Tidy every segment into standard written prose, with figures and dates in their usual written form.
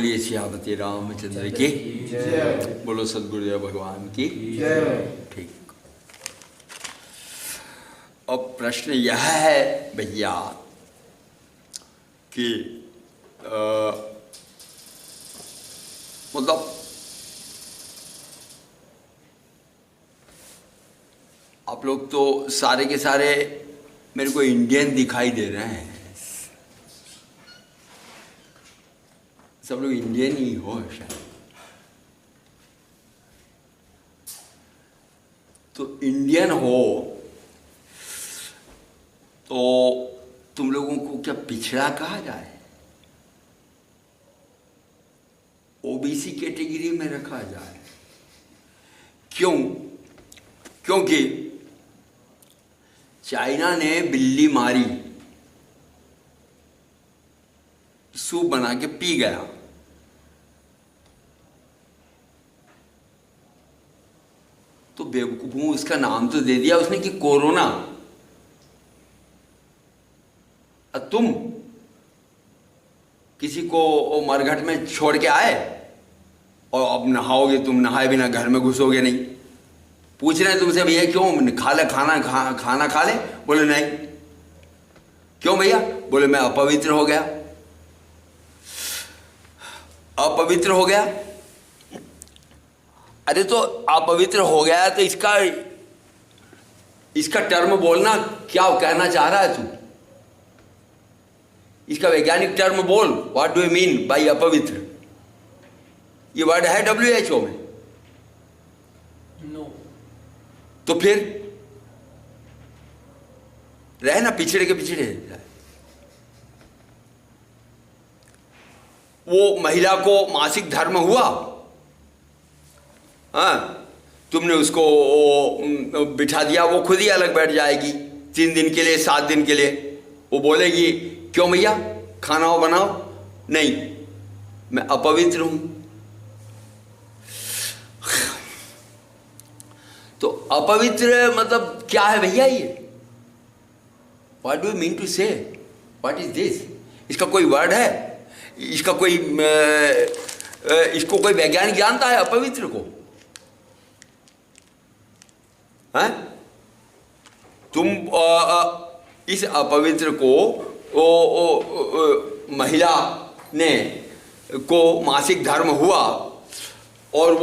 बोलिए सियावती रामचंद्र की, बोलो सदगुरुदेव भगवान की। ठीक। अब प्रश्न यह है भैया कि मतलब आप लोग तो सारे के सारे मेरे को इंडियन दिखाई दे रहे हैं, सब लोग इंडियन ही हो शायद। तो इंडियन हो तो तुम लोगों को क्या पिछड़ा कहा जाए, ओबीसी कैटेगरी में रखा जाए? क्यों? क्योंकि चाइना ने बिल्ली मारी, सूप बना के पी गया, तो बेवकूफों उसका नाम तो दे दिया उसने कि कोरोना। तुम किसी को मरघट में छोड़ के आए और अब नहाओगे, तुम नहाए बिना घर में घुसोगे नहीं। पूछ रहे हैं तुमसे भैया क्यों खा ले खाना खा ले, बोले नहीं। क्यों भैया? बोले मैं अपवित्र हो गया। अपवित्र हो गया? अरे तो अपवित्र हो गया तो इसका टर्म बोलना, क्या कहना चाह रहा है तू? इसका वैज्ञानिक टर्म बोल, what do you mean by अपवित्र? ये वर्ड है WHO में? नो। तो फिर रहे ना पिछड़े के पिछड़े। वो महिला को मासिक धर्म हुआ, हाँ, तुमने उसको बिठा दिया, वो खुद ही अलग बैठ जाएगी 3 दिन के लिए, 7 दिन के लिए। वो बोलेगी क्यों भैया खाना हो बनाओ? नहीं, मैं अपवित्र हूं। तो अपवित्र मतलब क्या है भैया ये? What do you mean to say? What is this? इसका कोई वर्ड है? इसका कोई इसको कोई वैज्ञानिक जानता है अपवित्र को? हैं? तुम इस अपवित्र को महिला ने को मासिक धर्म हुआ और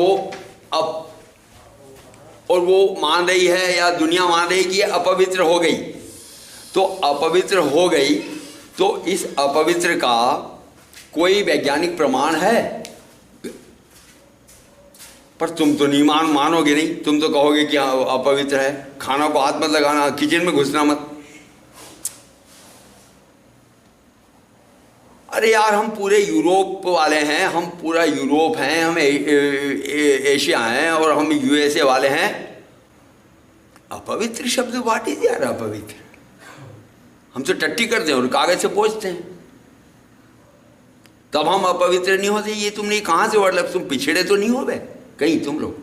वो मान रही है या दुनिया मान रही कि ये अपवित्र हो गई। तो अपवित्र हो गई तो इस अपवित्र का कोई वैज्ञानिक प्रमाण है? पर तुम तो नहीं मानोगे नहीं, तुम तो कहोगे कि अपवित्र है। खाना को हाथ मत लगाना, किचन में घुसना मत। अरे यार हम पूरे यूरोप वाले हैं, हम पूरा यूरोप हैं, हम एशिया हैं और हम USA वाले हैं। अपवित्र शब्द व्हाट इज यार अपवित्र? हम तो टट्टी करते हैं और कागज से पोंछते हैं, तब हम अपवित्र नहीं होते। ये तुमने कहां से वर्ड लग, तुम पिछड़े तो नहीं हो बे कहीं तुम लोग?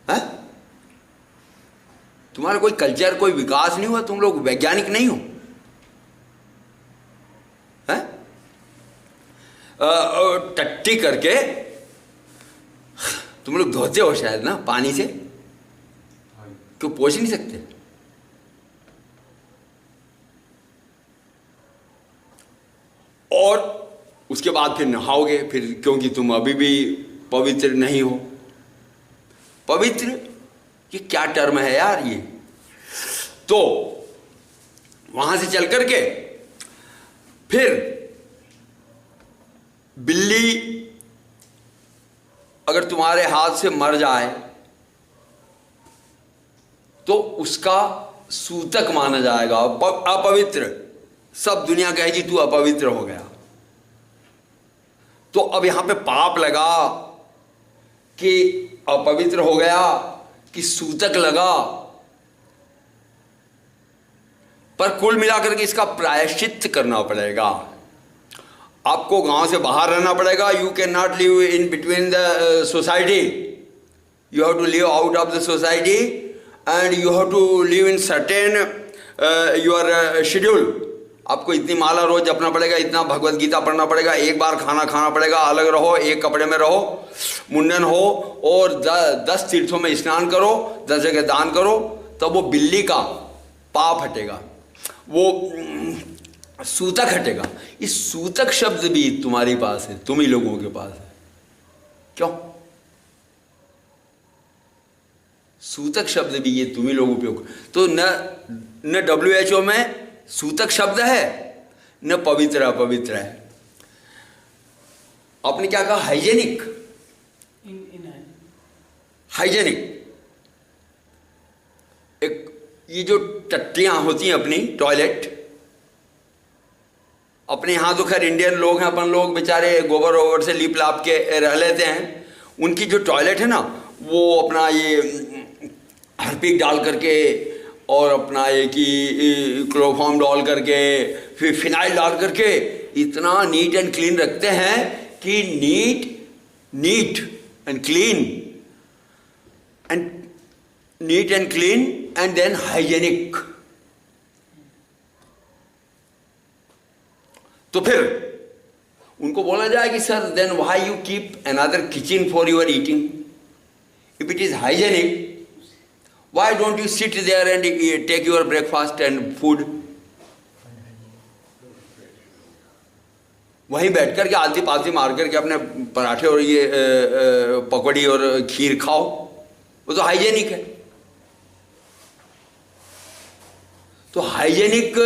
है तुम्हारा कोई कल्चर, कोई विकास नहीं हुआ? तुम लोग वैज्ञानिक नहीं हो? है टट्टी करके तुम लोग धोते हो शायद ना पानी से, क्यों पोंछ नहीं सकते? और उसके बाद फिर नहाओगे, फिर क्योंकि तुम अभी भी पवित्र नहीं हो। पवित्र ये क्या टर्म है यार ये? तो वहां से चल करके फिर बिल्ली अगर तुम्हारे हाथ से मर जाए तो उसका सूतक माना जाएगा, अपवित्र। सब दुनिया कहेगी तू अपवित्र हो गया। तो अब यहां पे पाप लगा कि अपवित्र हो गया कि सूतक लगा, पर कुल मिलाकर के इसका प्रायश्चित करना पड़ेगा। आपको गांव से बाहर रहना पड़ेगा। You can not live in between the society, you have to live out of the society and you have to live in certain your schedule. आपको इतनी माला रोज जपना पड़ेगा, इतना भगवत गीता पढ़ना पड़ेगा, एक बार खाना खाना पड़ेगा, अलग रहो, एक कपड़े में रहो, मुंडन हो, और 10 तीर्थों में स्नान करो, 10 जगह दान करो, तब वो बिल्ली का पाप हटेगा, वो सूतक हटेगा। इस सूतक शब्द भी तुम्हारे पास है, तुम ही लोगों के पास है। क्यों? सूतक शब्द भी ये तुम ही लोग उपयोग, तो न WHO में सूतक शब्द है, न पवित्र अपवित्र है। आपने क्या कहा? हाइजेनिक। हाइजेनिक एक ये जो टट्टियां होती हैं अपनी टॉयलेट, अपने यहाँ तो खैर इंडियन लोग हैं, अपन लोग बेचारे गोबर वोबर से लीप लाप के रह लेते हैं। उनकी जो टॉयलेट है ना, वो अपना ये हार्पिक डाल करके और अपना ये कि क्लोरोफॉर्म डाल करके फिर फिनाइल डाल करके इतना नीट एंड क्लीन रखते हैं कि neat and clean and then hygienic. तो फिर उनको बोला जाए कि sir then why you keep another kitchen for your eating? If it is hygienic, why don't you sit there and take your breakfast and food? वहीं बैठ कर के आलती पालती मार करके अपने पराठे और ये पकौड़ी और खीर खाओ, वो तो हाइजेनिक है। तो हाइजेनिक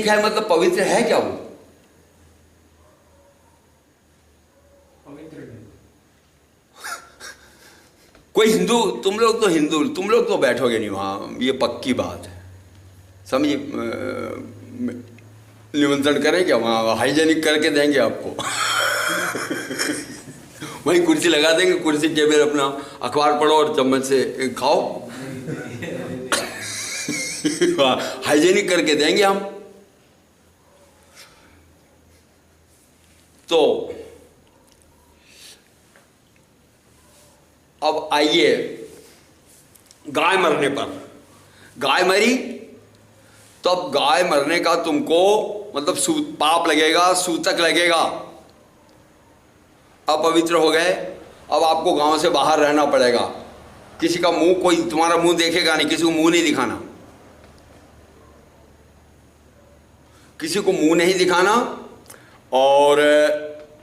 है मतलब पवित्र है क्या वो? कोई हिंदू, तुम लोग तो बैठोगे नहीं वहाँ, ये पक्की बात है, समझिए। निमंत्रण करें क्या वहाँ? हाइजेनिक करके देंगे आपको। वहीं कुर्सी लगा देंगे, कुर्सी टेबल, अपना अखबार पढ़ो और चम्मच से खाओ। हाइजेनिक करके देंगे हम। तो अब आइए, गाय मरने पर, गाय मरी तो अब गाय मरने का तुमको मतलब पाप लगेगा, सूतक लगेगा, अपवित्र हो गए। अब आपको गांव से बाहर रहना पड़ेगा, किसी का मुंह, कोई तुम्हारा मुंह देखेगा नहीं, किसी को मुंह नहीं दिखाना, किसी को मुंह नहीं दिखाना, और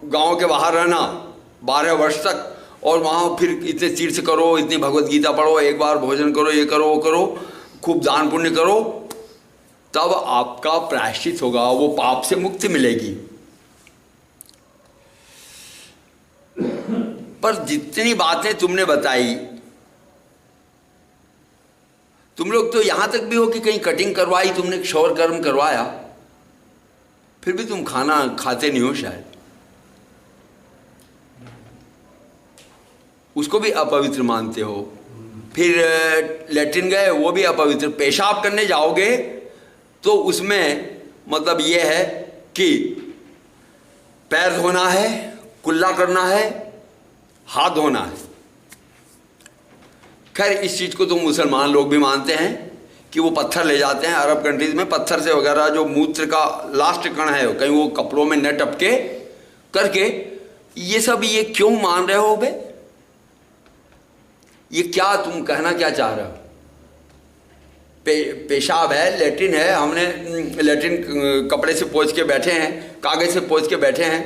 गांव के बाहर रहना 12 वर्ष तक। और वहाँ फिर इतने तीर्थ करो, इतनी भगवत गीता पढ़ो, एक बार भोजन करो, ये करो वो करो, खूब दान पुण्य करो, तब आपका प्रायश्चित होगा, वो पाप से मुक्ति मिलेगी। पर जितनी बातें तुमने बताई, तुम लोग तो यहाँ तक भी हो कि कहीं कटिंग करवाई तुमने, क्षौर कर्म करवाया, फिर भी तुम खाना खाते नहीं हो शायद, उसको भी अपवित्र मानते हो। फिर लैट्रिन गए, वो भी अपवित्र। पेशाब करने जाओगे तो उसमें मतलब ये है कि पैर धोना है, कुल्ला करना है, हाथ धोना है। खैर इस चीज़ को तो मुसलमान लोग भी मानते हैं कि वो पत्थर ले जाते हैं, अरब कंट्रीज में पत्थर से वगैरह जो मूत्र का लास्ट कण है कहीं वो कपड़ों में न टपके करके। ये सब ये क्यों मान रहे हो बे? ये क्या तुम कहना क्या चाह रहे हो? पेशाब है, लैट्रिन है, हमने लैट्रिन कपड़े से पोंछ के बैठे हैं, कागज से पोंछ के बैठे हैं,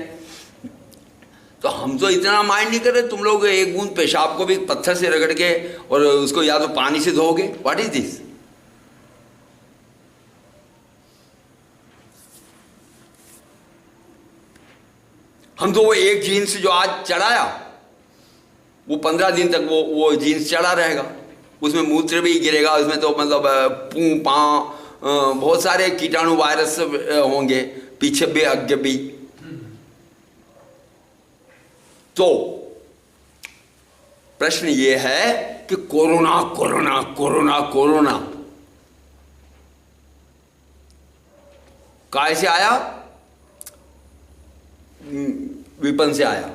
तो हम तो इतना माइंड नहीं कर रहे। तुम लोग एक बूंद पेशाब को भी पत्थर से रगड़ के और उसको या तो पानी से धोगे। What is this? हम तो वो एक जीन्स जो आज चढ़ाया वो 15 दिन तक वो जीन्स चढ़ा रहेगा, उसमें मूत्र भी गिरेगा, उसमें तो मतलब पू पा बहुत सारे कीटाणु वायरस होंगे, पीछे भी आगे भी। तो प्रश्न ये है कि कोरोना कोरोना कोरोना कोरोना काय से आया? विपन से आया।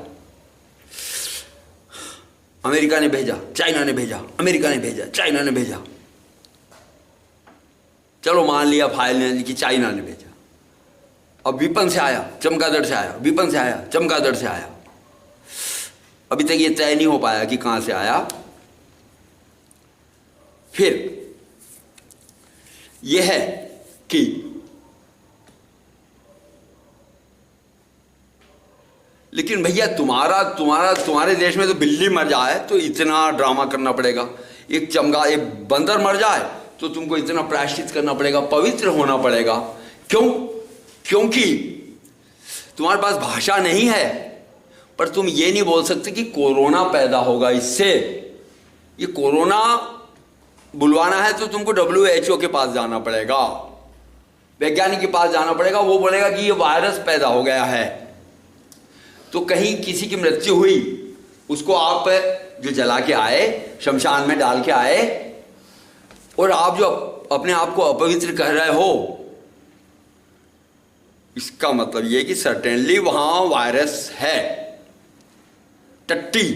अमेरिका ने भेजा, चाइना ने भेजा, अमेरिका ने भेजा, चाइना ने भेजा। चलो मान लिया फाइल ने कि चाइना ने भेजा, अब विपन से आया, चमगादड़ से आया, विपन से आया, चमगादड़ से आया, अभी तक ये तय नहीं हो पाया कि कहां से आया। फिर यह है कि लेकिन भैया तुम्हारे देश में तो बिल्ली मर जाए तो इतना ड्रामा करना पड़ेगा, एक बंदर मर जाए तो तुमको इतना प्रायश्चित करना पड़ेगा, पवित्र होना पड़ेगा। क्यों? क्योंकि तुम्हारे पास भाषा नहीं है, पर तुम ये नहीं बोल सकते कि कोरोना पैदा होगा इससे। ये कोरोना बुलवाना है तो तुमको WHO के पास जाना पड़ेगा, वैज्ञानिक के पास जाना पड़ेगा, वो बोलेगा कि ये वायरस पैदा हो गया है। तो कहीं किसी की मृत्यु हुई, उसको आप जो जला के आए, शमशान में डाल के आए, और आप जो अपने आप को अपवित्र कह रहे हो, इसका मतलब ये कि सर्टेनली वहां वायरस है। टट्टी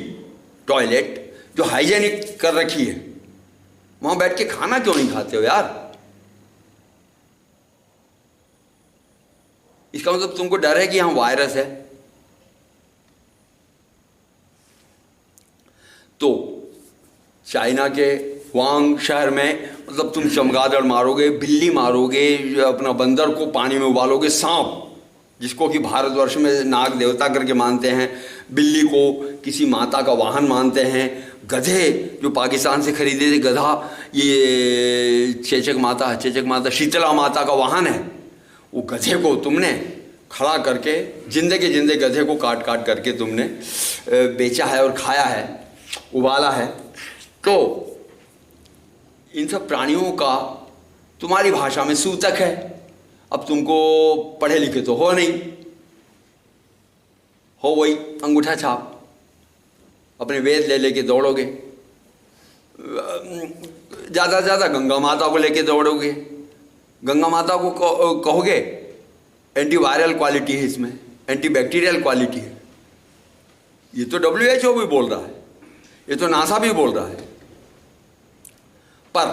टॉयलेट जो हाइजेनिक कर रखी है, वहां बैठ के खाना क्यों नहीं खाते हो यार? इसका मतलब तुमको डर है कि यहां वायरस है। तो चाइना के वांग शहर में मतलब तुम चमगादड़ मारोगे, बिल्ली मारोगे, अपना बंदर को पानी में उबालोगे, सांप जिसको कि भारतवर्ष में नाग देवता करके मानते हैं, बिल्ली को किसी माता का वाहन मानते हैं, गधे जो पाकिस्तान से खरीदे थे गधा, ये चेचक माता शीतला माता का वाहन है, वो गधे को तुमने खड़ा करके जिंदे के जिंदे गधे को काट काट करके तुमने बेचा है और खाया है, उबाला है। तो इन सब प्राणियों का तुम्हारी भाषा में सूतक है। अब तुमको पढ़े लिखे तो हो नहीं, हो वही अंगूठा छाप, अपने वेद ले लेके दौड़ोगे, ज़्यादा से ज़्यादा गंगा माता को लेके दौड़ोगे। गंगा माता को कहोगे एंटीवायरल क्वालिटी है इसमें, एंटीबैक्टीरियल क्वालिटी है। ये तो WHO भी बोल रहा है, ये तो नासा भी बोल रहा है। पर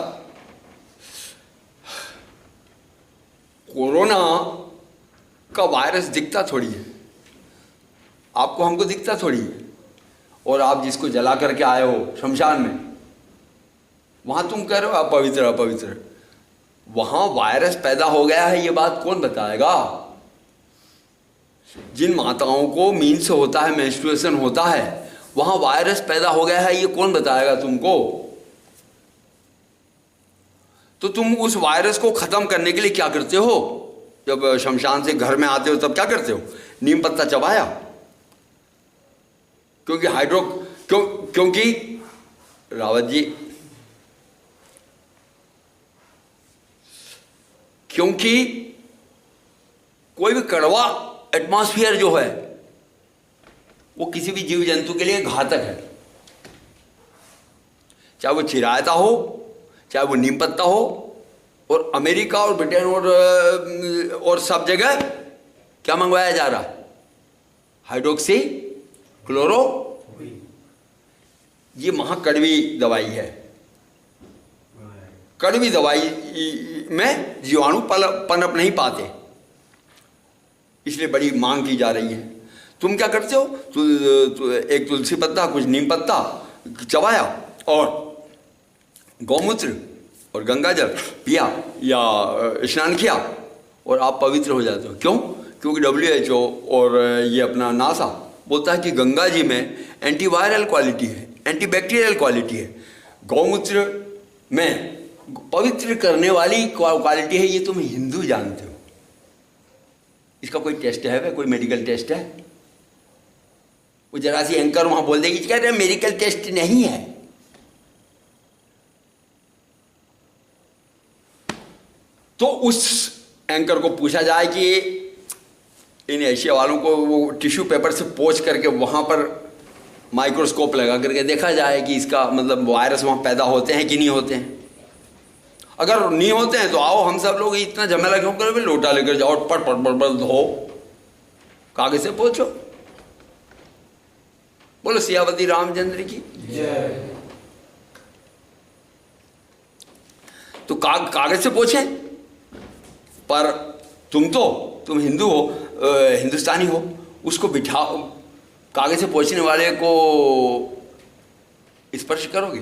कोरोना का वायरस दिखता थोड़ी है, आपको हमको दिखता थोड़ी है। और आप जिसको जला करके आए हो शमशान में, वहां तुम कह रहे हो अपवित्र अपवित्र, वहां वायरस पैदा हो गया है, ये बात कौन बताएगा? जिन माताओं को मीन्स होता है, मेंस्ट्रुएशन होता है, वहां वायरस पैदा हो गया है, ये कौन बताएगा तुमको? तो तुम उस वायरस को खत्म करने के लिए क्या करते हो? जब शमशान से घर में आते हो तब क्या करते हो? नीम पत्ता चबाया, क्योंकि रावत जी, क्योंकि कोई भी कड़वा एटमॉस्फेयर जो है वो किसी भी जीव जंतु के लिए घातक है, चाहे वो चिरायता हो, चाहे वो नीम पत्ता हो। और अमेरिका और ब्रिटेन और सब जगह क्या मंगवाया जा रहा है? हाइड्रोक्सी क्लोरो, ये महाकड़वी दवाई है। कड़वी दवाई में जीवाणु पनप नहीं पाते, इसलिए बड़ी मांग की जा रही है। तुम क्या करते हो? एक तुलसी पत्ता, कुछ नीम पत्ता चबाया और गौमूत्र और गंगाजल पिया या स्नान किया और आप पवित्र हो जाते हो। क्यों? क्योंकि WHO और ये अपना नासा बोलता है कि गंगा जी में एंटीवायरल क्वालिटी है, एंटीबैक्टीरियल क्वालिटी है, गौमूत्र में पवित्र करने वाली क्वालिटी है। ये तुम हिंदू जानते हो, इसका कोई टेस्ट है? कोई मेडिकल टेस्ट है? वो जरा सी एंकर वहां बोल देगी, कह रहे मेडिकल टेस्ट नहीं है। तो उस एंकर को पूछा जाए कि इन एशिया वालों को वो टिश्यू पेपर से पोंछ करके वहां पर माइक्रोस्कोप लगा करके देखा जाए कि इसका मतलब वायरस वहां पैदा होते हैं कि नहीं होते हैं। अगर नहीं होते हैं तो आओ, हम सब लोग इतना झमेला क्यों करें? लोटा लेकर जाओ, पट पट पट पट धो, कागज से पोंछो। बोलो सियावती रामचंद्र की जय। तो कागज से पोंछे, पर तुम हिंदू हो, हिंदुस्तानी हो, उसको बिठाओ, कागज से पहुंचने वाले को स्पर्श करोगे?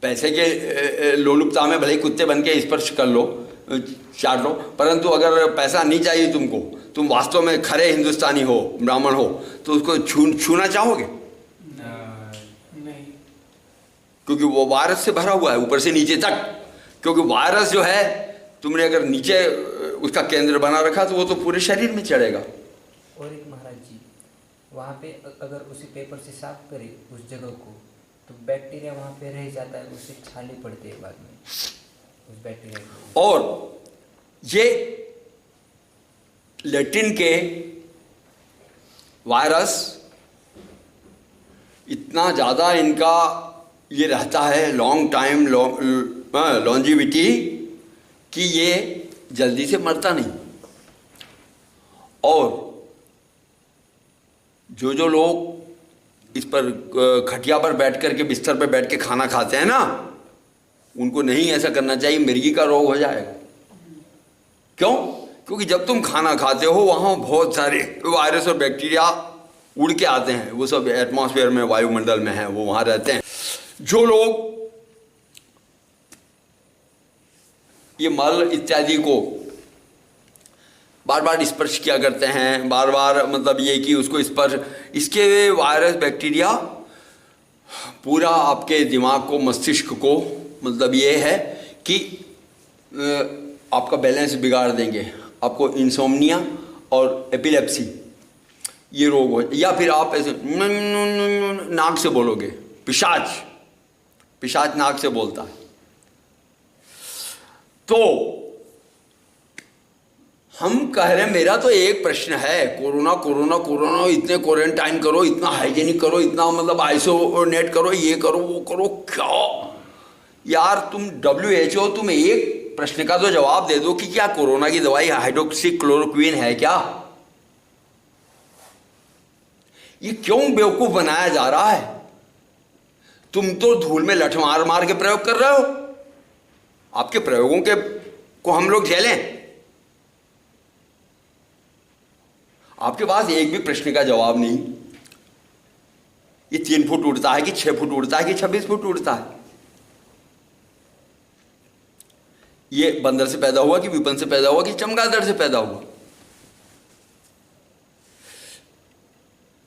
पैसे के लोलुपता में भले ही कुत्ते बन के स्पर्श कर लो, चाट लो, परंतु अगर पैसा नहीं चाहिए तुमको, तुम वास्तव में खरे हिंदुस्तानी हो, ब्राह्मण हो, तो उसको छूना चाहोगे? नहीं, क्योंकि वो वायरस से भरा हुआ है ऊपर से नीचे तक। क्योंकि वायरस जो है, तुमने अगर नीचे उसका केंद्र बना रखा तो वो तो पूरे शरीर में चढ़ेगा। और एक महाराज जी, वहाँ पे अगर उसी पेपर से साफ करे उस जगह को, तो बैक्टीरिया वहाँ पे रह जाता है, उससे छाले पड़ते हैं बाद में उस बैक्टीरिया को। और ये लैटिन के वायरस इतना ज़्यादा इनका ये रहता है लॉन्ग टाइम लॉन्जिविटी कि ये जल्दी से मरता नहीं। और जो लोग इस पर खटिया पर बैठ कर के, बिस्तर पर बैठ के खाना खाते हैं ना, उनको नहीं ऐसा करना चाहिए, मिर्गी का रोग हो जाएगा। क्यों? क्योंकि जब तुम खाना खाते हो वहाँ बहुत सारे वायरस और बैक्टीरिया उड़ के आते हैं, वो सब एटमॉस्फेयर में, वायुमंडल में है, वो वहाँ रहते हैं। जो लोग ये मल इत्यादि को बार बार स्पर्श किया करते हैं, बार बार, मतलब ये कि उसको स्पर्श, इसके वायरस बैक्टीरिया पूरा आपके दिमाग को, मस्तिष्क को, मतलब ये है कि आपका बैलेंस बिगाड़ देंगे, आपको इंसोम्निया और एपिलेप्सी ये रोग हो, या फिर आप ऐसे नाक से बोलोगे, पिशाच नाक से बोलता है। तो हम कह रहे हैं, मेरा तो एक प्रश्न है, कोरोना, इतने क्वारंटाइन करो, इतना हाइजीनिक करो, इतना मतलब आइसोलेट करो, ये करो, वो करो, क्या यार तुम WHO, तुम एक प्रश्न का तो जवाब दे दो कि क्या कोरोना की दवाई हाइड्रोक्सी क्लोरोक्विन है क्या? ये क्यों बेवकूफ बनाया जा रहा है? तुम तो धूल में लठ मार मार के प्रयोग कर रहे हो। आपके प्रयोगों के को हम लोग झेलें? आपके पास एक भी प्रश्न का जवाब नहीं। ये 3 फुट उड़ता है कि 6 फुट उड़ता है कि 26 फुट उड़ता है? ये बंदर से पैदा हुआ कि विपन से पैदा हुआ कि चमगादड़ से पैदा हुआ?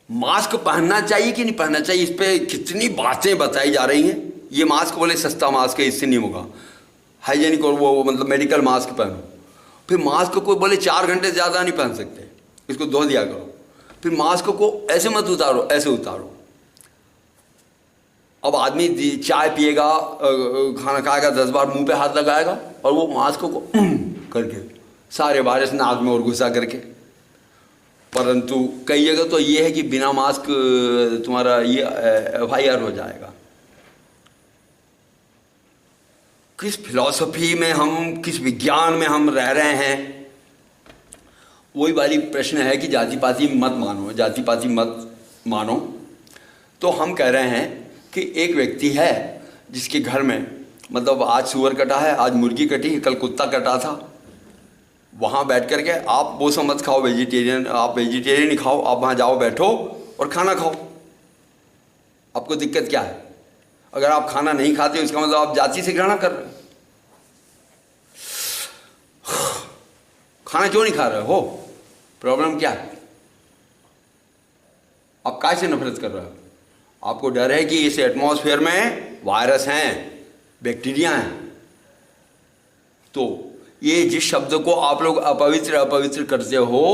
मास्क पहनना चाहिए कि नहीं पहनना चाहिए, इस पे कितनी बातें बताई जा रही हैं। ये मास्क बोले सस्ता मास्क है, इससे नहीं होगा, हाइजेनिक और वो मतलब मेडिकल मास्क पहनो। फिर मास्क को बोले 4 घंटे ज़्यादा नहीं पहन सकते, इसको धो दिया करो। फिर मास्क को ऐसे मत उतारो, ऐसे उतारो। अब आदमी चाय पिएगा, खाना खाएगा, 10 बार मुंह पे हाथ लगाएगा और वो मास्क को करके सारे वायरस नाक में और घुसा करके। परंतु कई जगह तो ये है कि बिना मास्क तुम्हारा ये FIR हो जाएगा। किस फिलॉसफी में हम, किस विज्ञान में हम रह रहे हैं? वही वाली प्रश्न है कि जाति पाति मत मानो, जाति पाति मत मानो। तो हम कह रहे हैं कि एक व्यक्ति है जिसके घर में, मतलब आज सूअर कटा है, आज मुर्गी कटी है, कल कुत्ता कटा था, वहाँ बैठ कर के आप वो सब मत खाओ, वेजिटेरियन, आप वेजिटेरियन ही खाओ, आप वहाँ जाओ, बैठो और खाना खाओ। आपको दिक्कत क्या है? अगर आप खाना नहीं खाते इसका मतलब आप जाति से घृणा कर रहे हो। खाना क्यों नहीं खा रहे हो? प्रॉब्लम क्या है? आप काय से नफरत कर रहे हो? आपको डर है कि इस एटमॉस्फेयर में वायरस हैं, बैक्टीरिया हैं। तो ये जिस शब्द को आप लोग अपवित्र करते हो,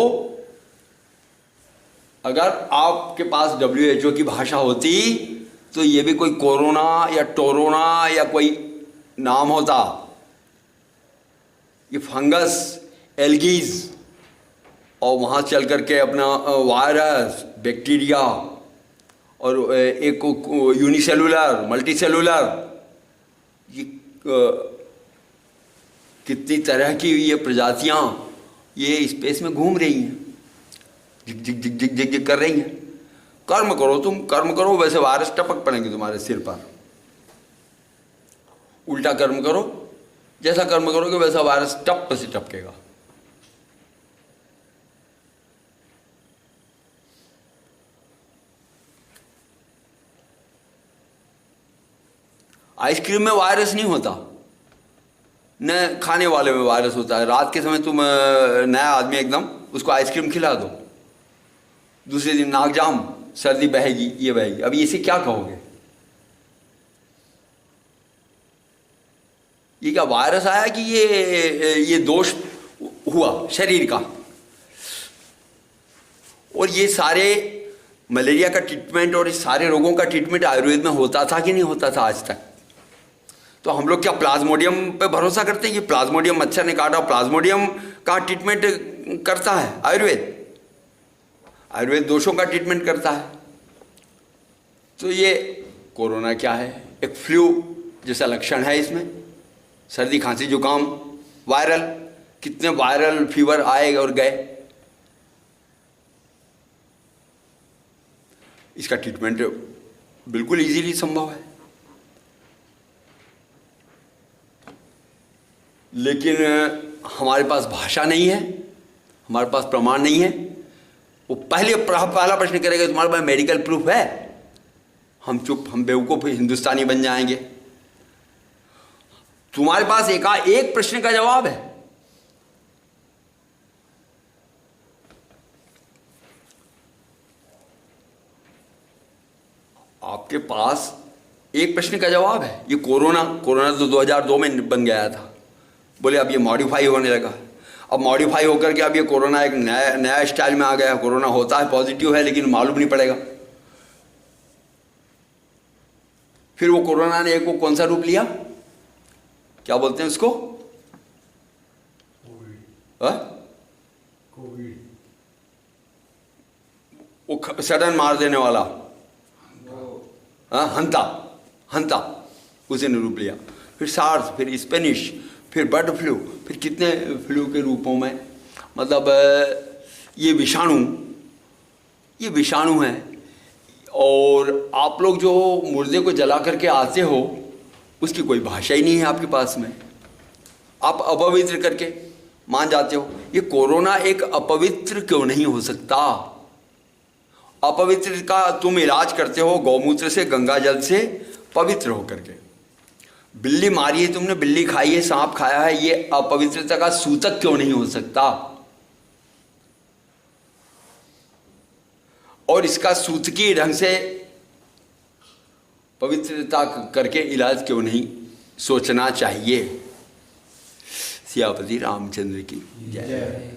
अगर आपके पास WHO की भाषा होती तो ये भी कोई कोरोना या टोरोना या कोई नाम होता। ये फंगस, एल्गीज, और वहाँ चल करके अपना वायरस, बैक्टीरिया और एक यूनिसेलुलर, मल्टीसेलुलर, ये कितनी तरह की ये प्रजातियाँ ये स्पेस में घूम रही हैं, zig zig zig zig zig zig कर रही हैं। कर्म करो, तुम कर्म करो, वैसे वायरस टपक पड़ेंगे तुम्हारे सिर पर। उल्टा कर्म करो, जैसा कर्म करोगे वैसा वायरस टप से टपकेगा। आइसक्रीम में वायरस नहीं होता, न खाने वाले में वायरस होता है। रात के समय तुम नया आदमी एकदम उसको आइसक्रीम खिला दो, दूसरे दिन नाक जाम, सर्दी बहेगी, ये बहेगी। अब इसे क्या कहोगे? ये क्या वायरस आया कि ये दोष हुआ शरीर का? और ये सारे मलेरिया का ट्रीटमेंट और इस सारे रोगों का ट्रीटमेंट आयुर्वेद में होता था कि नहीं होता था आज तक? तो हम लोग क्या प्लाज्मोडियम पे भरोसा करते हैं कि प्लाज्मोडियम मच्छर ने काटा, प्लाज्मोडियम का ट्रीटमेंट करता है आयुर्वेद? आयुर्वेद दोषों का ट्रीटमेंट करता है। तो ये कोरोना क्या है? एक फ्लू जैसा लक्षण है इसमें, सर्दी खांसी जुकाम, वायरल, कितने वायरल फीवर आए और गए। इसका ट्रीटमेंट बिल्कुल इजीली संभव है, लेकिन हमारे पास भाषा नहीं है, हमारे पास प्रमाण नहीं है। वो पहला प्रश्न करेगा तुम्हारे पास मेडिकल प्रूफ है? हम चुप, हम बेवकूफ हिंदुस्तानी बन जाएंगे। तुम्हारे पास एक प्रश्न का जवाब है। आपके पास एक प्रश्न का जवाब है। ये कोरोना तो 2002 में बन गया था, बोले अब ये मॉडिफाई होने लगा। अब मॉडिफाई होकर के अब ये कोरोना एक नया स्टाइल में आ गया। कोरोना होता है, पॉजिटिव है, लेकिन मालूम नहीं पड़ेगा। फिर वो कोरोना ने एक को कौन सा रूप लिया? क्या बोलते हैं उसको? कोविड। वो सडन मार देने वाला हंता उसे ने रूप लिया। फिर सार्स, फिर स्पेनिश, फिर बर्ड फ्लू, फिर कितने फ्लू के रूपों में। मतलब ये विषाणु है। और आप लोग जो मुर्दे को जला करके आते हो, उसकी कोई भाषा ही नहीं है आपके पास में। आप अपवित्र करके मान जाते हो। ये कोरोना एक अपवित्र क्यों नहीं हो सकता? अपवित्र का तुम इलाज करते हो गौमूत्र से, गंगा जल से, पवित्र होकर के। बिल्ली मारी है तुमने, बिल्ली खाई है, सांप खाया है, ये अपवित्रता का सूतक क्यों नहीं हो सकता? और इसका सूतकी ढंग से पवित्रता करके इलाज क्यों नहीं सोचना चाहिए? सियापति रामचंद्र की जय।